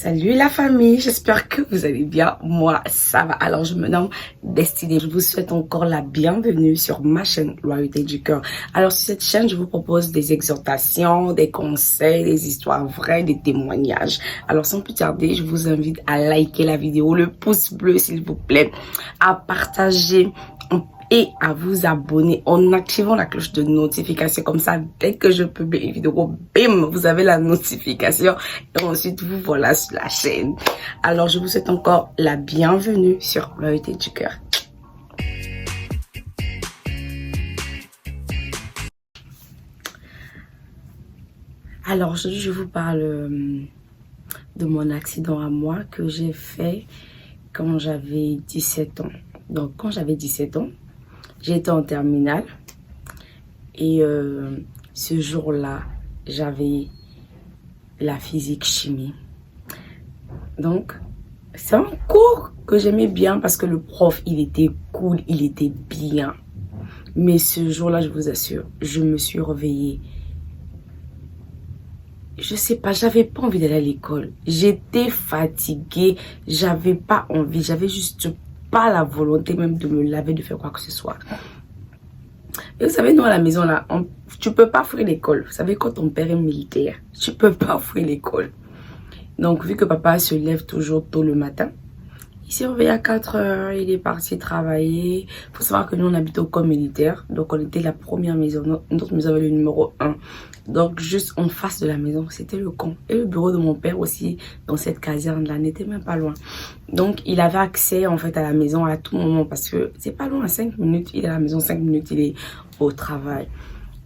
Salut la famille, j'espère que vous allez bien. Moi, ça va. Alors, je me nomme Destinée. Je vous souhaite encore la bienvenue sur ma chaîne Royauté du Cœur. Alors, sur cette chaîne, je vous propose des exhortations, des conseils, des histoires vraies, des témoignages. Alors, sans plus tarder, je vous invite à liker la vidéo, le pouce bleu s'il vous plaît, à partager et à vous abonner en activant la cloche de notification. Comme ça, dès que je publie une vidéo, bim, vous avez la notification et ensuite vous voilà sur la chaîne. Alors, je vous souhaite encore la bienvenue sur Royauté du Cœur. Alors, aujourd'hui, je vous parle de mon accident à moi que j'ai fait quand j'avais 17 ans. Donc, quand j'avais 17 ans, j'étais en terminale et ce jour-là, j'avais la physique-chimie. Donc, c'est un cours que j'aimais bien parce que le prof, il était cool, il était bien. Mais ce jour-là, je vous assure, je me suis réveillée. Je sais pas, j'avais pas envie d'aller à l'école. J'étais fatiguée, j'avais pas envie, j'avais juste pas la volonté même de me laver, de faire quoi que ce soit. Et vous savez, nous à la maison là, tu peux pas fuir l'école. Vous savez, quand ton père est militaire, tu peux pas fuir l'école. Donc, vu que papa se lève toujours tôt le matin, il s'est réveillé à 4 heures, il est parti travailler. Il faut savoir que nous, on habite au camp militaire. Donc, on était la première maison. Notre maison avait le numéro 1. Donc, juste en face de la maison, c'était le camp. Et le bureau de mon père aussi, dans cette caserne-là, n'était même pas loin. Donc, il avait accès, en fait, à la maison à tout moment. Parce que c'est pas loin, 5 minutes. Il est à la maison, 5 minutes, il est au travail.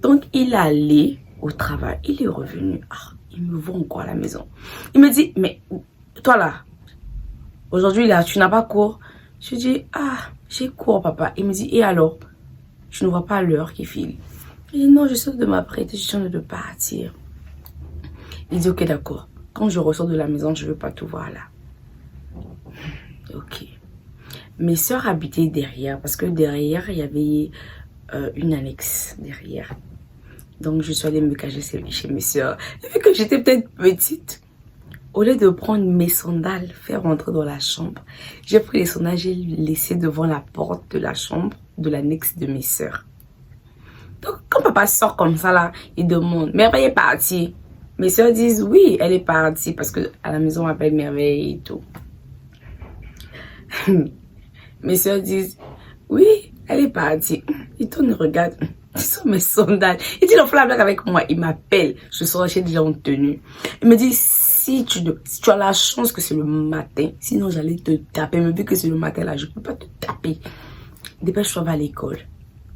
Donc, il allait au travail. Il est revenu. Ah, il me voit encore à la maison. Il me dit, mais toi là, aujourd'hui, là, tu n'as pas cours? Je dis, ah, j'ai cours, papa. Il me dit, et alors? Je ne vois pas l'heure qui file. Il dit, non, je sors de m'apprêter, je suis en train de partir. Il dit, ok, d'accord. Quand je ressors de la maison, je ne veux pas tout voir là. Ok. Mes soeurs habitaient derrière, parce que derrière, il y avait une annexe derrière. Donc, je suis allée me cacher chez mes soeurs. Et vu que j'étais peut-être petite, au lieu de prendre mes sandales, faire rentrer dans la chambre, j'ai pris les sandales, j'ai laissé devant la porte de la chambre de l'annexe de mes soeurs. Donc, quand papa sort comme ça, là, il demande, Merveille est partie. Mes soeurs disent, oui, elle est partie, parce que à la maison, on m'appelle Merveille et tout. Mes soeurs disent, oui, elle est partie. Il tourne et regarde, ce sont mes sandales. Il dit, il en fait la blague avec moi. Il m'appelle, je sors chez déjà en tenue. Il me dit, si tu as la chance que c'est le matin, sinon j'allais te taper. Mais vu que c'est le matin là, je ne peux pas te taper. Dépêche-toi, va à l'école.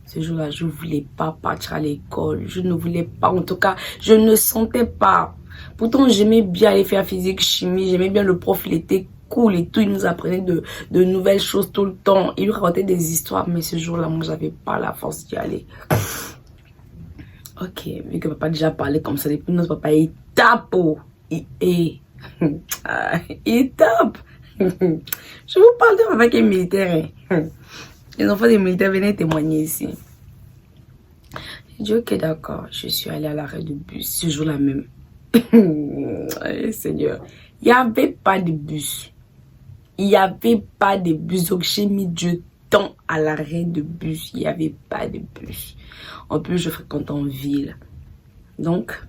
Ce jour-là, je ne voulais pas partir à l'école. Je ne voulais pas, en tout cas, je ne sentais pas. Pourtant, j'aimais bien aller faire physique, chimie. J'aimais bien le prof, il était cool et tout. Il nous apprenait de nouvelles choses tout le temps. Il nous racontait des histoires. Mais ce jour-là, moi, j'avais pas la force d'y aller. Ok, vu que papa a déjà parlé comme ça, depuis notre papa, il tape. Il tape. Je vous parle de papa qui est militaire. Les enfants des militaires venaient témoigner ici. J'ai dit, ok, d'accord. Je suis allée à l'arrêt de bus ce jour-là même. Seigneur. Il n'y avait pas de bus. Il n'y avait pas de bus. Donc, j'ai mis du temps à l'arrêt de bus. Il n'y avait pas de bus. En plus, je fréquente en ville. Donc,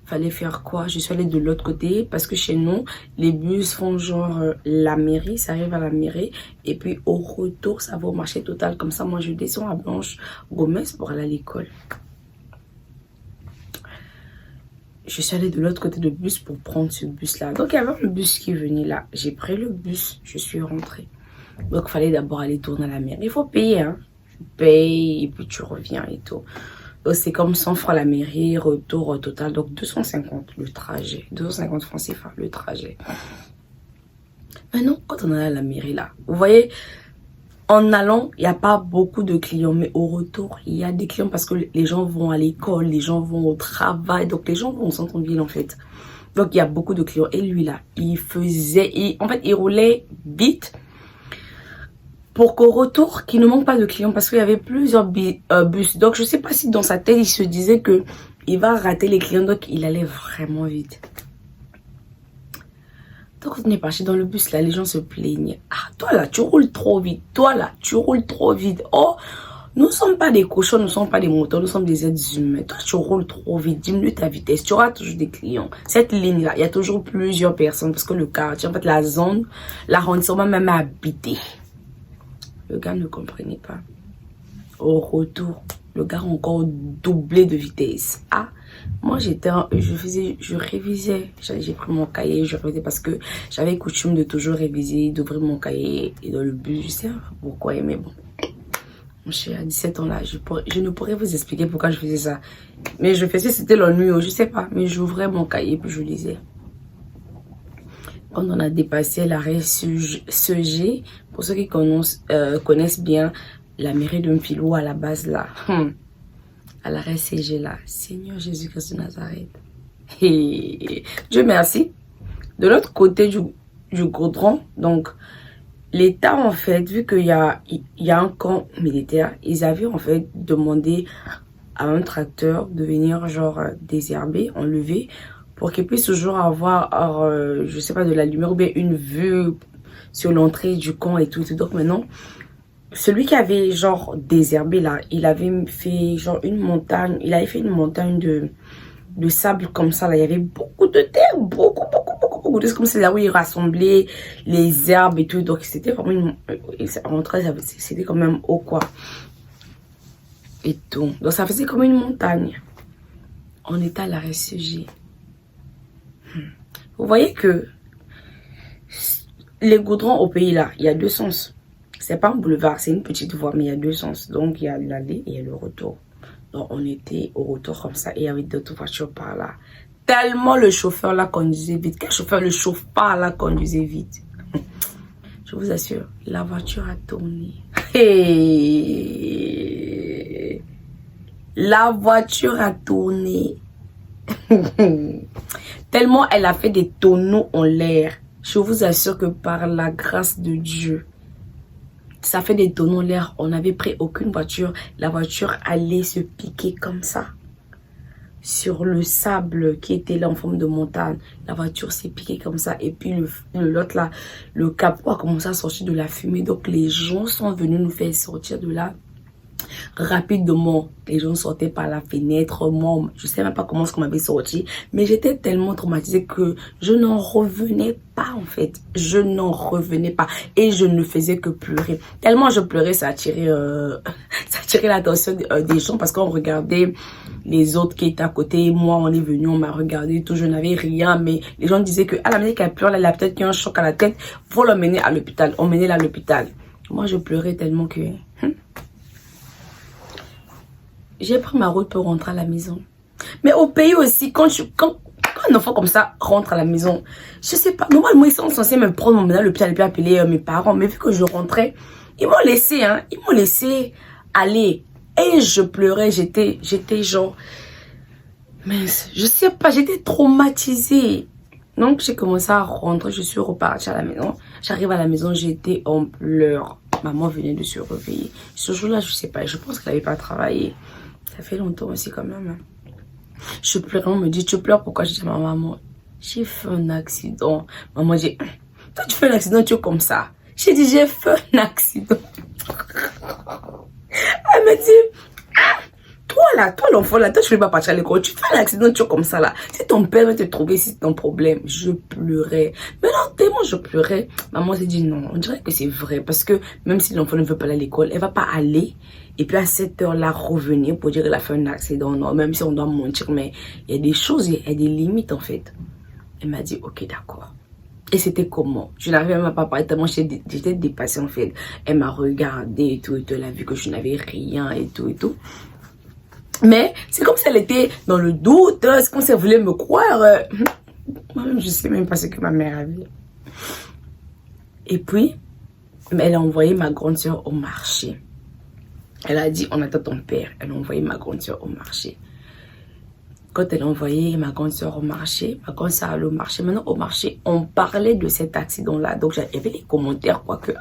fallait faire quoi? Je suis allée de l'autre côté parce que chez nous, les bus font genre la mairie, ça arrive à la mairie et puis au retour, ça va au marché total. Comme ça, moi, je descends à Blanche Gomez pour aller à l'école. Je suis allée de l'autre côté de bus pour prendre ce bus-là. Donc, il y avait un bus qui venait là. J'ai pris le bus, je suis rentrée. Donc, il fallait d'abord aller tourner à la mairie. Il faut payer, hein. Tu payes et puis tu reviens et tout. C'est comme 100 francs la mairie, retour au total, donc 250 le trajet, 250 francs CFA le trajet. Maintenant, quand on est à la mairie là, vous voyez, en allant, il n'y a pas beaucoup de clients, mais au retour, il y a des clients parce que les gens vont à l'école, les gens vont au travail, donc les gens vont au centre-ville en fait. Donc il y a beaucoup de clients. Et lui là, en fait, il roulait vite. Pour qu'au retour, qu'il ne manque pas de clients parce qu'il y avait plusieurs bus. Donc, je ne sais pas si dans sa tête, il se disait que il va rater les clients. Donc, il allait vraiment vite. Donc, on est parti dans le bus, là, les gens se plaignent. Ah, toi, là, tu roules trop vite. Toi, là, tu roules trop vite. Oh, nous ne sommes pas des cochons, nous ne sommes pas des moutons, nous sommes des êtres humains. Toi, tu roules trop vite, diminue ta vitesse. Tu auras toujours des clients. Cette ligne-là, il y a toujours plusieurs personnes parce que le quartier, en fait, la zone, l'arrondissement même est habité. Le gars ne comprenait pas. Au retour, le gars a encore doublé de vitesse. Ah, moi je révisais. J'ai pris mon cahier, je révisais parce que j'avais coutume de toujours réviser, d'ouvrir mon cahier et dans le bus. Je sais pas pourquoi, mais bon. Je suis à 17 ans là, je ne pourrais vous expliquer pourquoi je faisais ça. Mais je faisais, c'était l'ennui, je sais pas. Mais j'ouvrais mon cahier puis je lisais. Quand on a dépassé l'arrêt Segé, pour ceux qui connaissent bien la mairie de Mpilo à la base là, à l'arrêt CG là, Seigneur Jésus-Christ de Nazareth. Et Dieu merci. De l'autre côté du goudron, donc l'État en fait, vu qu'il y a un camp militaire, ils avaient en fait demandé à un tracteur de venir genre désherber, enlever, pour qu'il puisse toujours avoir, je sais pas, de la lumière ou bien une vue sur l'entrée du camp et tout. Donc maintenant, celui qui avait genre désherbé là, il avait fait genre une montagne, il avait fait une montagne de sable comme ça là. Il y avait beaucoup de terre, beaucoup. C'est comme c'est là où il rassemblait les herbes et tout. Donc c'était vraiment c'était quand même haut quoi. Et tout. Donc ça faisait comme une montagne. On était à l'arrêt sujet. Vous voyez que les goudrons au pays là, il y a deux sens. C'est pas un boulevard, c'est une petite voie, mais il y a deux sens. Donc il y a l'aller et il y a le retour. Donc on était au retour comme ça et il y avait d'autres voitures par là. Tellement le chauffeur là conduisait vite. Quel chauffeur le chauffe pas là conduisait vite? Je vous assure, la voiture a tourné. Hey. La voiture a tourné. Tellement elle a fait des tonneaux en l'air. Je vous assure que par la grâce de Dieu, ça fait des tonneaux en l'air. On n'avait pris aucune voiture. La voiture allait se piquer comme ça. Sur le sable qui était là en forme de montagne. La voiture s'est piquée comme ça. Et puis l'autre là, le capot a commencé à sortir de la fumée. Donc les gens sont venus nous faire sortir de là rapidement. Les gens sortaient par la fenêtre. Moi, je sais même pas comment est-ce qu'on m'avait sorti. Mais j'étais tellement traumatisée que je n'en revenais pas en fait. Je n'en revenais pas. Et je ne faisais que pleurer. Tellement je pleurais, ça attirait l'attention des gens parce qu'on regardait les autres qui étaient à côté. Moi, on est venu, on m'a regardé, tout. Je n'avais rien. Mais les gens disaient que la manière qu'elle pleure, elle a peut-être eu un choc à la tête. Faut l'emmener à l'hôpital. On menait à l'hôpital. Moi, je pleurais tellement que... J'ai pris ma route pour rentrer à la maison. Mais au pays aussi, quand un enfant comme ça rentre à la maison, je sais pas, normalement ils sont censés me prendre, m'emmener à l'hôpital et puis appeler mes parents. Mais vu que je rentrais, ils m'ont laissé, ils m'ont laissé aller. Et je pleurais, j'étais genre, mais je sais pas, j'étais traumatisée. Donc j'ai commencé à rentrer, je suis repartie à la maison. J'arrive à la maison, j'étais en pleurs. Maman venait de se réveiller. Ce jour-là, je sais pas, je pense qu'elle n'avait pas travaillé. Ça fait longtemps aussi quand même. Je pleurais, on me dit, tu pleures pourquoi? Je dis à ma maman, j'ai fait un accident. Maman dit, toi tu fais un accident, tu es comme ça. J'ai dit, j'ai fait un accident. Elle me dit, toi l'enfant là, toi tu ne veux pas partir à l'école, tu fais un accident, tu es comme ça là. Si ton père veut te trouver, si c'est ton problème. Je pleurais. Mais non, tellement je pleurais. Maman s'est dit non, on dirait que c'est vrai. Parce que même si l'enfant ne veut pas aller à l'école, elle va pas aller. Et puis à cette heure-là, revenir pour dire qu'elle a fait un accident. Non, même si on doit mentir, mais il y a des choses, il y a des limites en fait. Elle m'a dit, ok, d'accord. Et c'était comment? Je n'arrivais même pas à parler tellement j'étais dépassée en fait. Elle m'a regardé et tout, elle a vu que je n'avais rien et tout et tout. Mais c'est comme si elle était dans le doute, c'est comme si elle voulait me croire. Moi-même, je sais même pas ce que ma mère avait. Et puis, elle a envoyé ma grande soeur au marché. Elle a dit, on attend ton père. Elle a envoyé ma grande soeur au marché. Quand elle a envoyé ma grande soeur au marché, ma grande soeur allait au marché. Maintenant, au marché, on parlait de cet accident-là. Donc, il y avait les commentaires, quoi, que,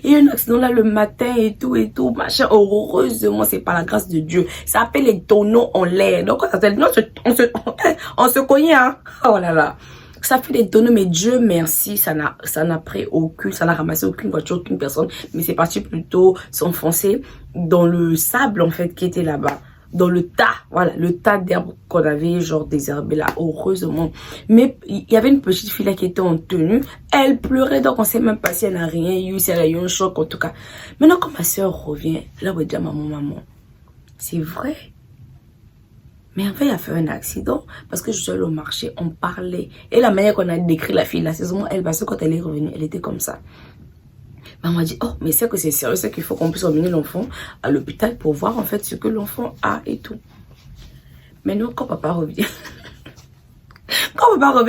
il y a eu un accident là le matin et tout, machin. Heureusement, c'est par la grâce de Dieu. Ça appelle les tonneaux en l'air. Donc, quand on se cognait, Oh là là. Ça fait des tonneaux, mais Dieu merci, ça n'a pris aucune, ça n'a ramassé aucune voiture, aucune personne. Mais c'est parti plutôt s'enfoncer dans le sable, en fait, qui était là-bas. Dans le tas, voilà, le tas d'herbes qu'on avait, genre, désherbé là, heureusement. Mais il y avait une petite fille là qui était en tenue. Elle pleurait, donc on sait même pas si elle n'a rien eu, si elle a eu un choc, en tout cas. Maintenant, quand ma soeur revient, là, on va dire, maman, c'est vrai. Mais en fait, il a fait un accident parce que je suis allée au marché, on parlait. Et la manière qu'on a décrit la fille, là, c'est seulement elle, parce que quand elle est revenue, elle était comme ça. Maman m'a dit, oh, mais c'est que c'est sérieux, c'est qu'il faut qu'on puisse emmener l'enfant à l'hôpital pour voir en fait ce que l'enfant a et tout. Maintenant, quand papa revient,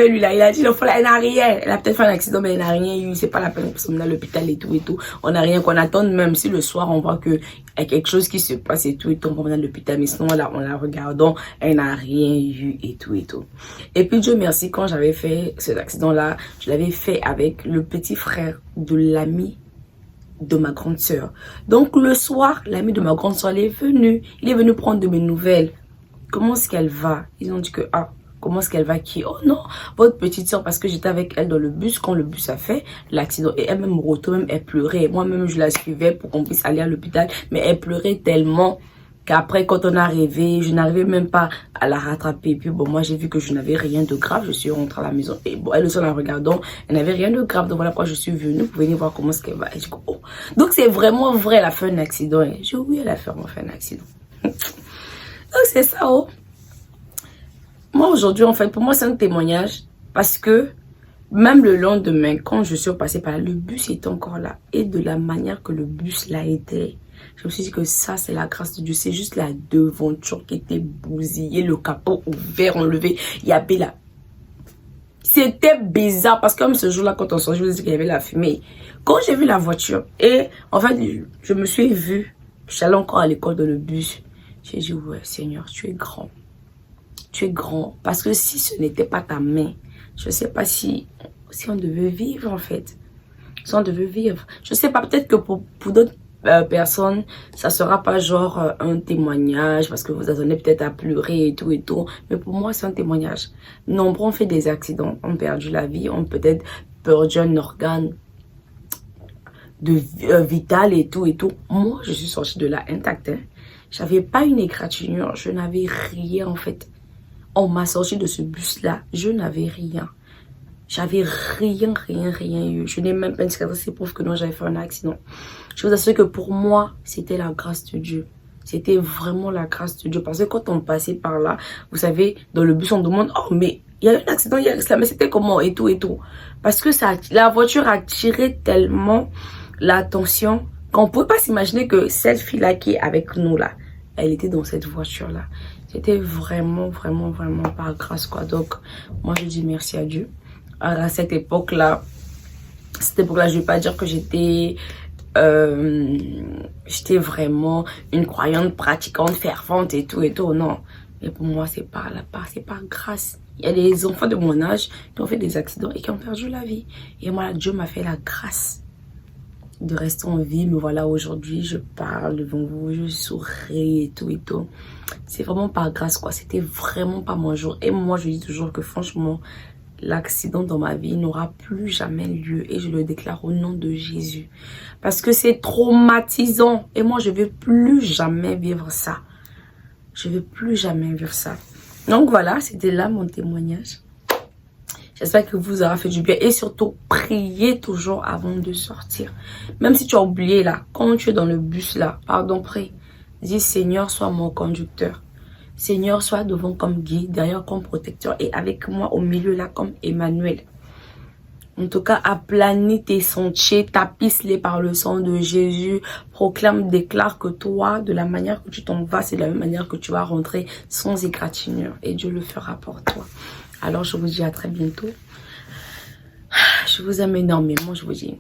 lui là, il a dit, l'enfant là, elle n'a rien. Elle a peut-être fait un accident, mais elle n'a rien eu. C'est pas la peine qu'on s'emmène à l'hôpital et tout et tout. On n'a rien qu'on attende, même si le soir on voit qu'il y a quelque chose qui se passe et tout et tout, on va à l'hôpital. Mais sinon, là, en la regardant, elle n'a rien eu et tout et tout. Et puis, Dieu merci, quand j'avais fait cet accident-là, je l'avais fait avec le petit frère de l'ami de ma grande sœur. Donc, le soir, l'ami de ma grande sœur, il est venu prendre de mes nouvelles. Comment est-ce qu'elle va? Ils ont dit que, ah, comment est-ce qu'elle va qui? Oh non, votre petite soeur, parce que j'étais avec elle dans le bus quand le bus a fait l'accident. Et elle-même, même elle pleurait. Moi-même, je la suivais pour qu'on puisse aller à l'hôpital. Mais elle pleurait tellement qu'après, quand on est arrivé, je n'arrivais même pas à la rattraper. Et puis bon, moi, j'ai vu que je n'avais rien de grave. Je suis rentrée à la maison. Et bon, elle aussi, en la regardant, elle n'avait rien de grave. Donc voilà pourquoi je suis venue pour venir voir comment est-ce qu'elle va. Et je dis, oh. Donc c'est vraiment vrai, elle a fait un accident. Et je dis, oui, elle a vraiment fait un accident. Donc c'est ça, oh. Moi, aujourd'hui, en fait, pour moi, c'est un témoignage parce que même le lendemain, quand je suis passée par là, le bus était encore là. Et de la manière que le bus l'a été, je me suis dit que ça, c'est la grâce de Dieu. C'est juste la devanture qui était bousillée, le capot ouvert, enlevé. Il y avait la... C'était bizarre parce que comme ce jour-là, quand on sort, je vous dis qu'il y avait la fumée. Quand j'ai vu la voiture, et en fait, je me suis vue, je suis allée encore à l'école dans le bus. J'ai dit, ouais, Seigneur, tu es grand. Tu es grand. Parce que si ce n'était pas ta main, je ne sais pas si on devait vivre, en fait. Si on devait vivre. Je ne sais pas, peut-être que pour d'autres personnes, ça ne sera pas genre un témoignage parce que vous attendez peut-être à pleurer et tout et tout. Mais pour moi, c'est un témoignage. Nombreux ont fait des accidents, ont perdu la vie, ont peut-être perdu un organe vital et tout et tout. Moi, je suis sortie de là intacte. Hein. J'avais pas une égratignure, je n'avais rien en fait. On m'a sorti de ce bus-là, je n'avais rien. J'avais rien eu. Je n'ai même pas une cicatrice, c'est prouve que non, j'avais fait un accident. Je vous assure que pour moi, c'était la grâce de Dieu. C'était vraiment la grâce de Dieu. Parce que quand on passait par là, vous savez, dans le bus, on demande, oh, mais il y a eu un accident, il y a ça, mais c'était comment et tout et tout. Parce que ça, la voiture a tiré tellement l'attention qu'on ne pouvait pas s'imaginer que cette fille-là qui est avec nous là, elle était dans cette voiture-là. C'était vraiment par grâce, quoi. Donc, moi, je dis merci à Dieu. À cette époque-là, je ne vais pas dire que j'étais vraiment une croyante, pratiquante, fervente et tout, non. Mais pour moi, c'est par grâce. Il y a des enfants de mon âge qui ont fait des accidents et qui ont perdu la vie. Et moi, Dieu m'a fait la grâce de rester en vie. Me voilà aujourd'hui, je parle devant vous, je souris et tout. C'est vraiment par grâce, quoi. C'était vraiment pas mon jour. Et moi, je dis toujours que franchement, l'accident dans ma vie n'aura plus jamais lieu. Et je le déclare au nom de Jésus. Parce que c'est traumatisant. Et moi, je ne veux plus jamais vivre ça. Je ne veux plus jamais vivre ça. Donc voilà, c'était là mon témoignage. J'espère que vous aura fait du bien. Et surtout, priez toujours avant de sortir. Même si tu as oublié là, quand tu es dans le bus là, pardon, prie. Dis, Seigneur, sois mon conducteur. Seigneur, sois devant comme guide, derrière comme protecteur. Et avec moi au milieu là comme Emmanuel. En tout cas, aplanis tes sentiers, tapisse-les par le sang de Jésus. Proclame, déclare que toi, de la manière que tu t'en vas, c'est de la même manière que tu vas rentrer sans égratignure. Et Dieu le fera pour toi. Alors, je vous dis à très bientôt. Je vous aime énormément. Je vous dis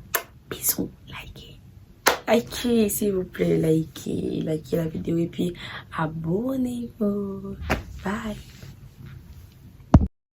bisous, likez, s'il vous plaît, likez la vidéo et puis abonnez-vous. Bye.